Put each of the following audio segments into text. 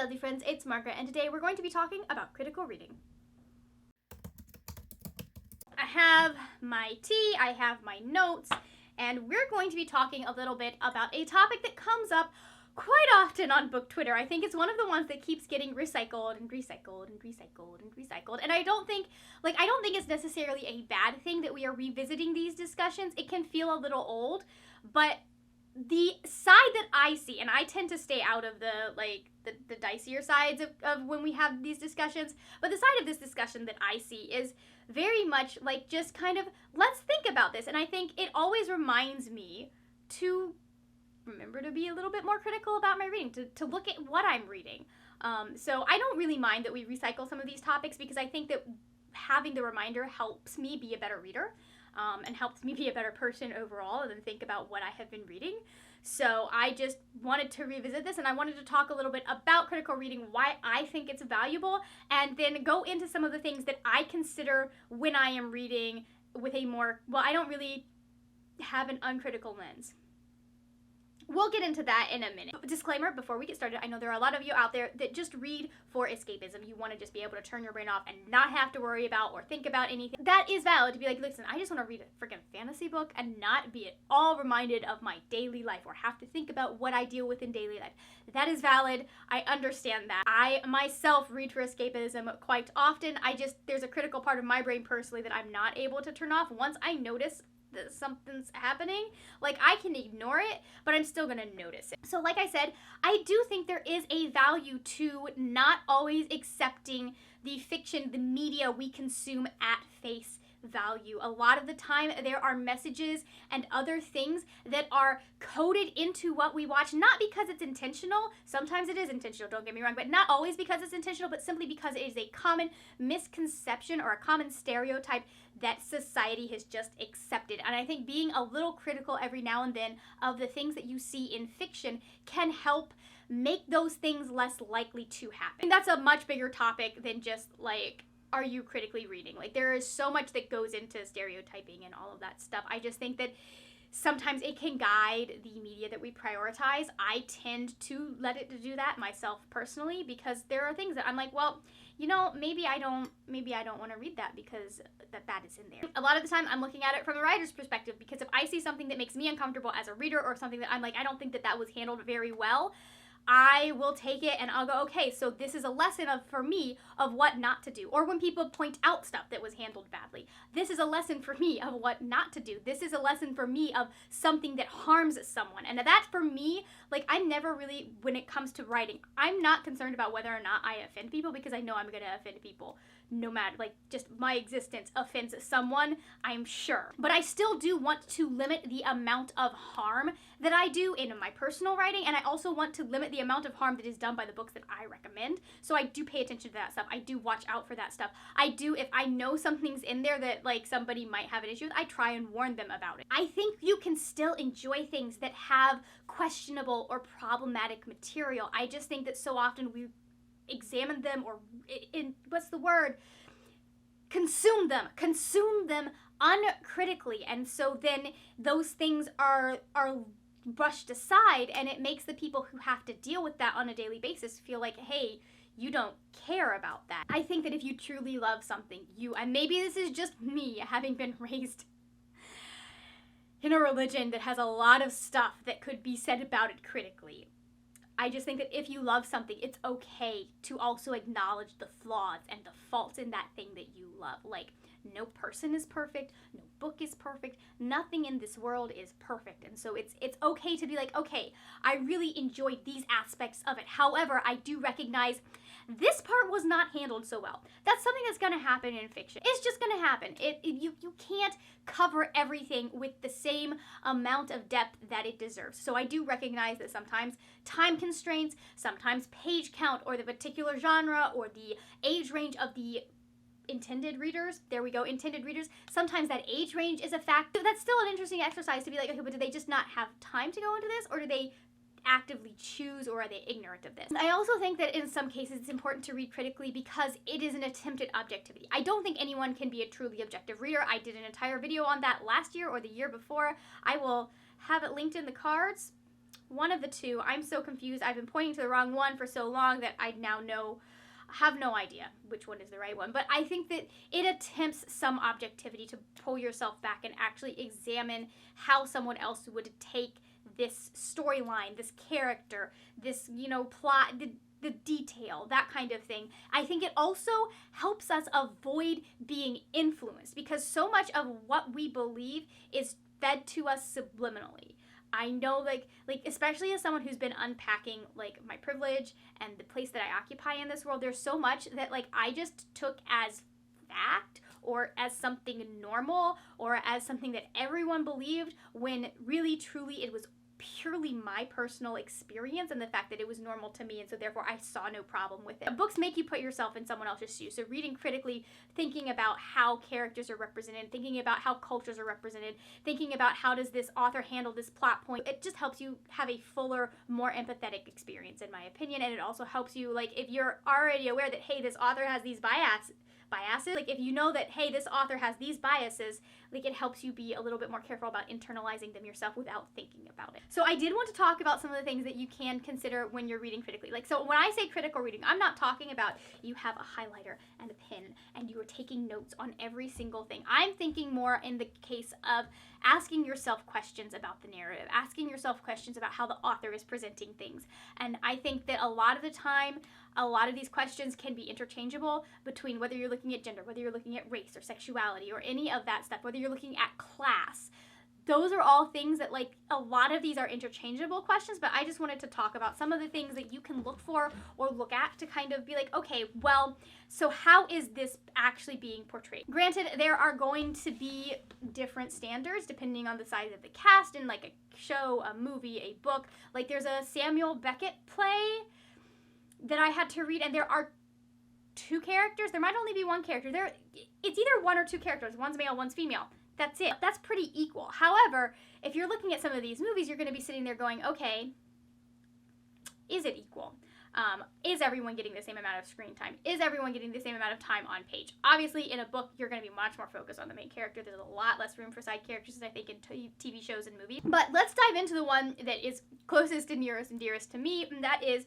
lovely friends, it's Margaret, and today we're going to be talking about critical reading. I have my tea, I have my notes, and we're going to be talking a little bit about a topic that comes up quite often on book Twitter. I think it's one of the ones that keeps getting recycled and recycled and recycled and recycled. And I don't think it's necessarily a bad thing that we are revisiting these discussions. It can feel a little old, but the side that I see, and I tend to stay out of the dicier sides of when we have these discussions, but the side of this discussion that I see is very much like just kind of, let's think about this. And I think it always reminds me to remember to be a little bit more critical about my reading, to look at what I'm reading. So I don't really mind that we recycle some of these topics because I think that having the reminder helps me be a better reader. And helps me be a better person overall and think about what I have been reading. So I just wanted to revisit this, and I wanted to talk a little bit about critical reading, why I think it's valuable, and then go into some of the things that I consider when I am reading with a more, I don't really have an uncritical lens. We'll get into that in a minute. Disclaimer, before we get started, I know there are a lot of you out there that just read for escapism. You want to just be able to turn your brain off and not have to worry about or think about anything. That is valid to be like, listen, I just want to read a freaking fantasy book and not be at all reminded of my daily life or have to think about what I deal with in daily life. That is valid. I understand that. I myself read for escapism quite often. There's a critical part of my brain personally that I'm not able to turn off. Once I notice that something's happening, I can ignore it, but I'm still gonna notice it. So like I said, I do think there is a value to not always accepting the fiction, the media we consume at face value. A lot of the time there are messages and other things that are coded into what we watch, not because it's intentional. Sometimes it is intentional, don't get me wrong, but not always because it's intentional, but simply because it is a common misconception or a common stereotype that society has just accepted. And I think being a little critical every now and then of the things that you see in fiction can help make those things less likely to happen. And that's a much bigger topic than just are you critically reading? There is so much that goes into stereotyping and all of that stuff. I just think that sometimes it can guide the media that we prioritize. I tend to let it do that myself personally because there are things that I'm like, well, maybe I don't want to read that because that is in there. A lot of the time I'm looking at it from a writer's perspective because if I see something that makes me uncomfortable as a reader or something that I'm like, I don't think that was handled very well, I will take it and I'll go, okay, so this is a lesson for me of what not to do. Or when people point out stuff that was handled badly, this is a lesson for me of what not to do. This is a lesson for me of something that harms someone. And that for me, I'm never really, when it comes to writing, I'm not concerned about whether or not I offend people because I know I'm going to offend people no matter, just my existence offends someone, I'm sure. But I still do want to limit the amount of harm that I do in my personal writing, and I also want to limit the amount of harm that is done by the books that I recommend. So I do pay attention to that stuff. I do watch out for that stuff. I do, if I know something's in there that somebody might have an issue with, I try and warn them about it. I think you can still enjoy things that have questionable or problematic material. I just think that so often we examine them or consume them uncritically, and so then those things are brushed aside, and it makes the people who have to deal with that on a daily basis feel like, hey, you don't care about that. I think that if you truly love something, and maybe this is just me having been raised in a religion that has a lot of stuff that could be said about it critically, I just think that if you love something, it's okay to also acknowledge the flaws and the faults in that thing that you love. No person is perfect, no book is perfect, nothing in this world is perfect. And so it's okay to be like, okay, I really enjoyed these aspects of it. However, I do recognize this part was not handled so well. That's something that's going to happen in fiction. It's just going to happen. You can't cover everything with the same amount of depth that it deserves. So I do recognize that sometimes time constraints, sometimes page count, or the particular genre, or the age range of the intended readers, intended readers, sometimes that age range is a factor. That's still an interesting exercise to be like, okay, but do they just not have time to go into this, or do they actively choose, or are they ignorant of this? I also think that in some cases it's important to read critically because it is an attempt at objectivity. I don't think anyone can be a truly objective reader. I did an entire video on that last year or the year before. I will have it linked in the cards. One of the two. I'm so confused. I've been pointing to the wrong one for so long that I now have no idea which one is the right one. But I think that it attempts some objectivity to pull yourself back and actually examine how someone else would take this storyline, this character, this, plot, the detail, that kind of thing. I think it also helps us avoid being influenced, because so much of what we believe is fed to us subliminally. I know, like especially as someone who's been unpacking, like, my privilege and the place that I occupy in this world, there's so much that, like, I just took as fact or as something normal or as something that everyone believed, when really, truly, it was purely my personal experience and the fact that it was normal to me, and so therefore I saw no problem with it. Books make you put yourself in someone else's shoes, so reading critically, thinking about how characters are represented, thinking about how cultures are represented, thinking about how does this author handle this plot point, it just helps you have a fuller, more empathetic experience, in my opinion. And it also helps you, like, if you're already aware that, hey, this author has these biases, like, if you know that, hey, this author has these biases, like, it helps you be a little bit more careful about internalizing them yourself without thinking about it. So I did want to talk about some of the things that you can consider when you're reading critically. Like, so when I say critical reading, I'm not talking about you have a highlighter and a pen and you are taking notes on every single thing. I'm thinking more in the case of asking yourself questions about the narrative, asking yourself questions about how the author is presenting things. And I think that a lot of the time, a lot of these questions can be interchangeable between whether you're looking at gender, whether you're looking at race or sexuality or any of that stuff, whether you're looking at class. Those are all things that, like, a lot of these are interchangeable questions, but I just wanted to talk about some of the things that you can look for or look at to kind of be like, okay, well, so how is this actually being portrayed? Granted, there are going to be different standards depending on the size of the cast in, like, a show, a movie, a book. Like, there's a Samuel Beckett play that I had to read, and there are two characters. There might only be one character. It's either one or two characters. One's male, one's female. That's it. That's pretty equal. However, if you're looking at some of these movies, you're going to be sitting there going, okay, is it equal? Is everyone getting the same amount of screen time? Is everyone getting the same amount of time on page? Obviously, in a book, you're going to be much more focused on the main character. There's a lot less room for side characters, I think, in TV shows and movies. But let's dive into the one that is closest and nearest and dearest to me, and that is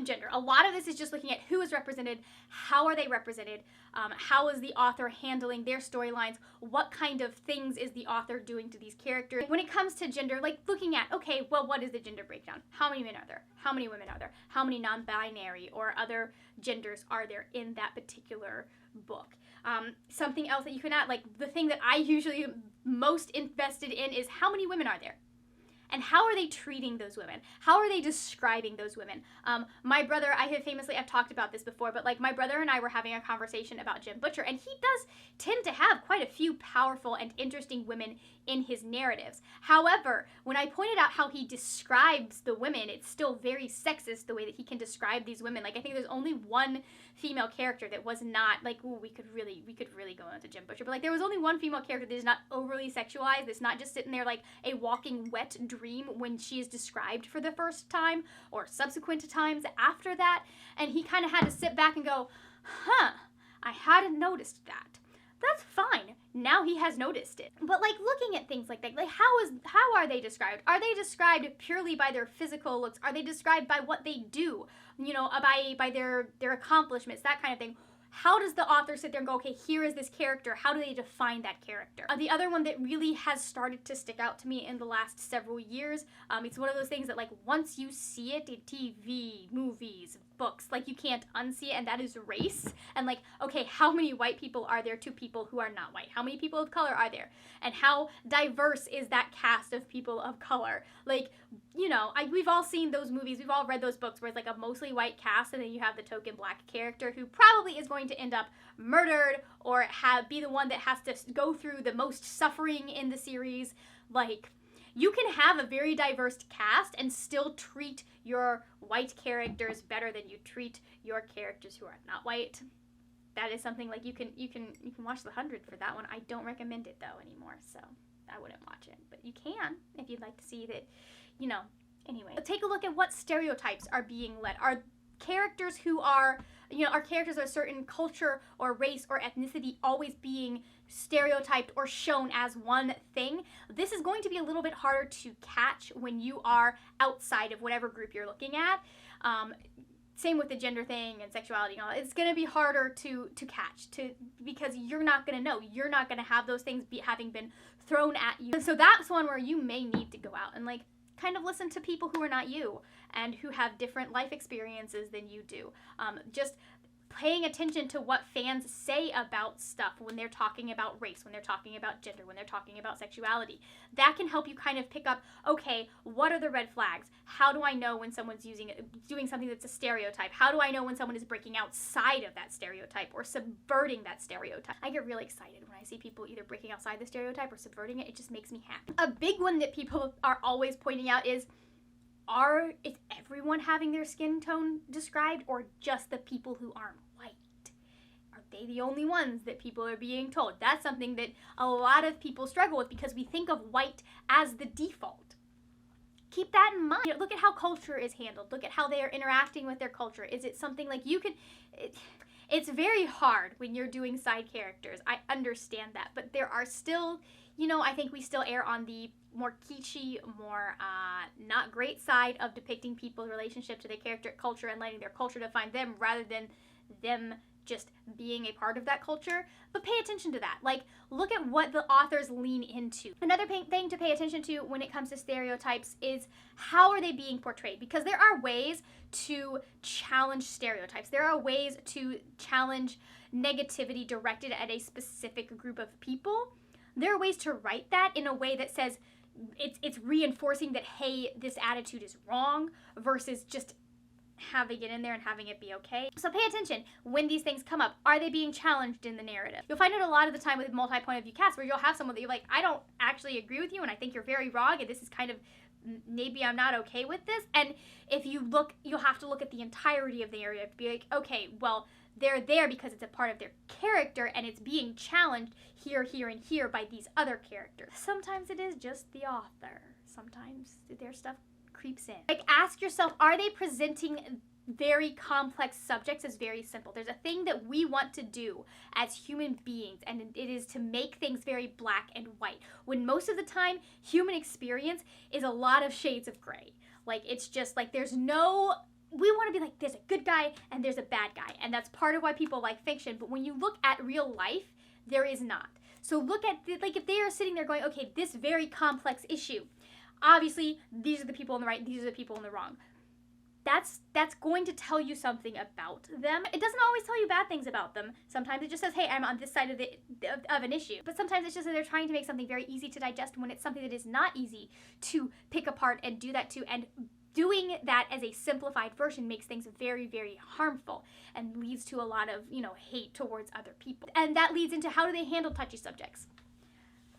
gender. A lot of this is just looking at who is represented, how are they represented, how is the author handling their storylines, what kind of things is the author doing to these characters. When it comes to gender, like, looking at, okay, well, what is the gender breakdown? How many men are there? How many women are there? How many non-binary or other genders are there in that particular book? Something else that you can add, like, the thing that I usually am most invested in is how many women are there? And how are they treating those women? How are they describing those women? My brother, I've talked about this before, but, like, my brother and I were having a conversation about Jim Butcher, and he does tend to have quite a few powerful and interesting women in his narratives. However, when I pointed out how he describes the women, it's still very sexist the way that he can describe these women. Like, I think there's only one female character that was not, like, ooh, we could really go into Jim Butcher, but, like, there was only one female character that is not overly sexualized, that's not just sitting there like a walking wet dream when she is described for the first time or subsequent times after that. And he kind of had to sit back and go, huh, I hadn't noticed that. That's fine. Now he has noticed it. But, like, looking at things like that, like, how are they described? Are they described purely by their physical looks? Are they described by what they do? By their accomplishments, that kind of thing. How does the author sit there and go, okay, here is this character. How do they define that character? The other one that really has started to stick out to me in the last several years, it's one of those things that, like, once you see it in TV, movies, books, like, you can't unsee it, and that is race. And, like, okay, how many white people are there to people who are not white? How many people of color are there? And how diverse is that cast of people of color? Like, we've all seen those movies, we've all read those books where it's like a mostly white cast, and then you have the token black character who probably is going to end up murdered or be the one that has to go through the most suffering in the series. Like, you can have a very diverse cast and still treat your white characters better than you treat your characters who are not white. That is something, like, you can watch The 100 for that one. I don't recommend it though anymore, so I wouldn't watch it. But you can if you'd like to see that, Anyway, take a look at what stereotypes are being led. Are characters who are characters of a certain culture or race or ethnicity always being stereotyped or shown as one thing, this is going to be a little bit harder to catch when you are outside of whatever group you're looking at. Same with the gender thing and sexuality and all. It's going to be harder to catch because you're not going to know. You're not going to have those things having been thrown at you. And so that's one where you may need to go out and like kind of listen to people who are not you and who have different life experiences than you do. Just paying attention to what fans say about stuff when they're talking about race, when they're talking about gender, when they're talking about sexuality. That can help you kind of pick up, okay, what are the red flags? How do I know when someone's doing something that's a stereotype? How do I know when someone is breaking outside of that stereotype or subverting that stereotype? I get really excited when I see people either breaking outside the stereotype or subverting it. It just makes me happy. A big one that people are always pointing out is everyone having their skin tone described, or just the people who aren't white? Are they the only ones that people are being told? That's something that a lot of people struggle with because we think of white as the default. Keep that in mind. Look at how culture is handled. Look at how they are interacting with their culture. Is it something like you can... It's very hard when you're doing side characters. I understand that. But there are still, I think we still err on the more kitschy, more not great side of depicting people's relationship to their character, culture, and letting their culture define them rather than them just being a part of that culture. But pay attention to that. Like, look at what the authors lean into. Another thing to pay attention to when it comes to stereotypes is how are they being portrayed? Because there are ways to challenge stereotypes. There are ways to challenge negativity directed at a specific group of people. There are ways to write that in a way that says it's reinforcing that, hey, this attitude is wrong, versus just having it in there and having it be okay. So pay attention when these things come up. Are they being challenged in the narrative? You'll find it a lot of the time with multi-point of view casts where you'll have someone that you're like, I don't actually agree with you and I think you're very wrong and this is kind of, maybe I'm not okay with this. And if you look, you'll have to look at the entirety of the narrative to be like, okay, well, they're there because it's a part of their character and it's being challenged here, here, and here by these other characters. Sometimes it is just the author. Sometimes their stuff creeps in. Like, ask yourself, are they presenting very complex subjects as very simple? There's a thing that we want to do as human beings, and it is to make things very black and white, when most of the time human experience is a lot of shades of gray. Like, it's just like we want to be like, there's a good guy and there's a bad guy, and that's part of why people like fiction. But when you look at real life, there is not. So look at if they are sitting there going, okay, this very complex issue, obviously these are the people on the right, these are the people on the wrong. That's going to tell you something about them. It doesn't always tell you bad things about them. Sometimes it just says, hey, I'm on this side of an issue. But sometimes it's just that they're trying to make something very easy to digest when it's something that is not easy to pick apart and do that to. And doing that as a simplified version makes things very, very harmful and leads to a lot of, hate towards other people. And that leads into, how do they handle touchy subjects?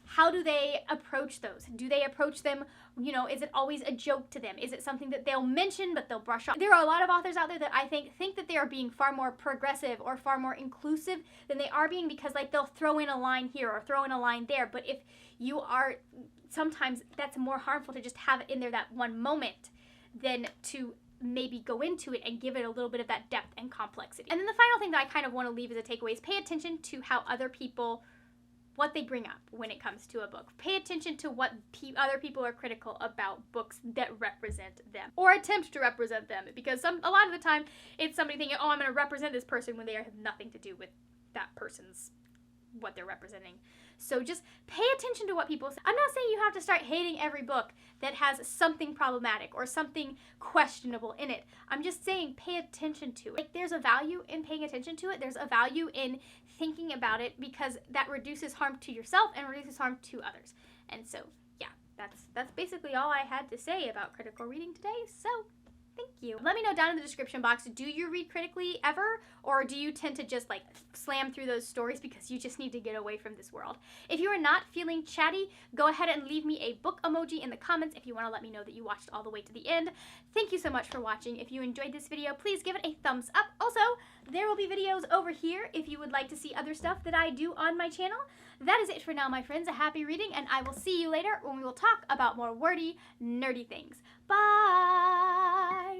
How do they approach those? Do they approach them, is it always a joke to them? Is it something that they'll mention but they'll brush off? There are a lot of authors out there that I think that they are being far more progressive or far more inclusive than they are being, because they'll throw in a line here or throw in a line there. But if you are, sometimes that's more harmful to just have it in there that one moment than to maybe go into it and give it a little bit of that depth and complexity. And then the final thing that I kind of want to leave as a takeaway is pay attention to how other people, what they bring up when it comes to a book. Pay attention to what other people are critical about books that represent them or attempt to represent them, because a lot of the time it's somebody thinking, oh, I'm going to represent this person when they have nothing to do with that person's, what they're representing. So just pay attention to what people say. I'm not saying you have to start hating every book that has something problematic or something questionable in it. I'm just saying pay attention to it. Like, there's a value in paying attention to it. There's a value in thinking about it, because that reduces harm to yourself and reduces harm to others. And so, yeah, that's basically all I had to say about critical reading today. So, thank you. Let me know down in the description box, do you read critically ever? Or do you tend to just slam through those stories because you just need to get away from this world? If you are not feeling chatty, go ahead and leave me a book emoji in the comments if you want to let me know that you watched all the way to the end. Thank you so much for watching. If you enjoyed this video, please give it a thumbs up. Also, there will be videos over here if you would like to see other stuff that I do on my channel. That is it for now, my friends. A happy reading, and I will see you later when we will talk about more wordy, nerdy things. Bye!